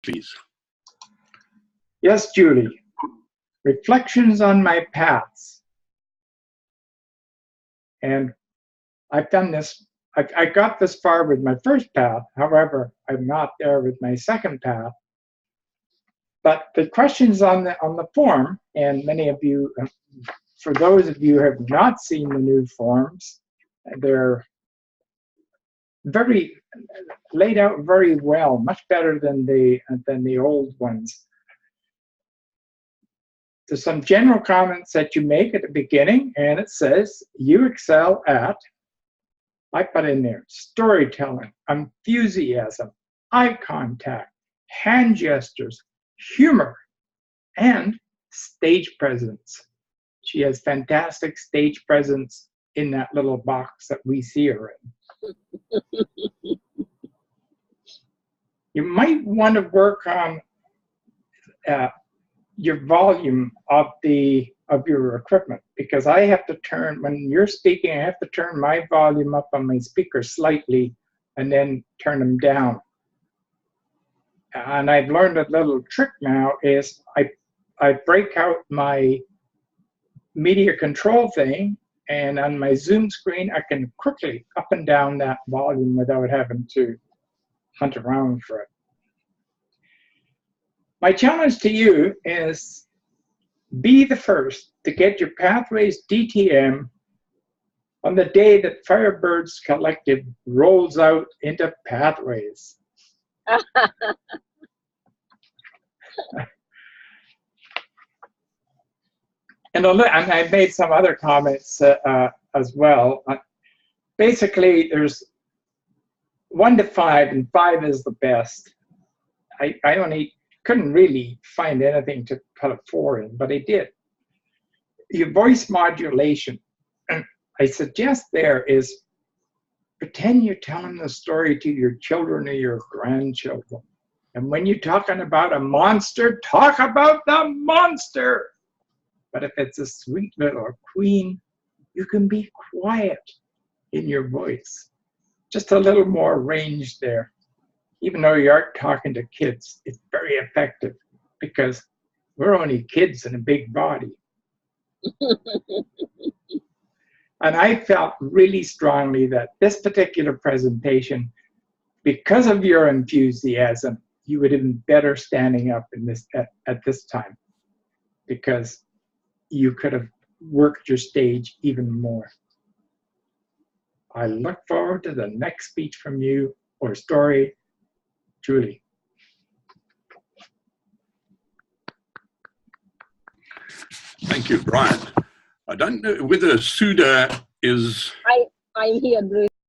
please. Yes, Julie. Reflections on my paths. And I've done this, I got this far with my first path. However, I'm not there with my second path. But the questions on the form, and many of you, for those of you who have not seen the new forms, they're very laid out very well, much better than the old ones. There's some general comments that you make at the beginning, and it says, you excel at, I put in there, storytelling, enthusiasm, eye contact, hand gestures, humor, and stage presence. She has fantastic stage presence in that little box that we see her in. You might want to work on your volume of your equipment, because I have to turn, when you're speaking, I have to turn my volume up on my speaker slightly and then turn them down. And I've learned a little trick now is I break out my media control thing, and on my Zoom screen, I can quickly up and down that volume without having to hunt around for it. My challenge to you is be the first to get your Pathways DTM on the day that Firebirds Collective rolls out into Pathways. And I made some other comments as well. Basically, there's 1 to 5, and 5 is the best. I couldn't really find anything to put a 4 in, but I did. Your voice modulation, and I suggest there is pretend you're telling the story to your children or your grandchildren. And when you're talking about a monster, talk about the monster. But if it's a sweet little queen, you can be quiet in your voice. Just a little more range there. Even though you aren't talking to kids, it's very effective because we're only kids in a big body. And I felt really strongly that this particular presentation, because of your enthusiasm, you would have been better standing up in this at this time, because you could have worked your stage even more. I look forward to the next speech from you or story. Julie. Thank you, Brian. I don't know whether Suda is... I'm here, Bruce.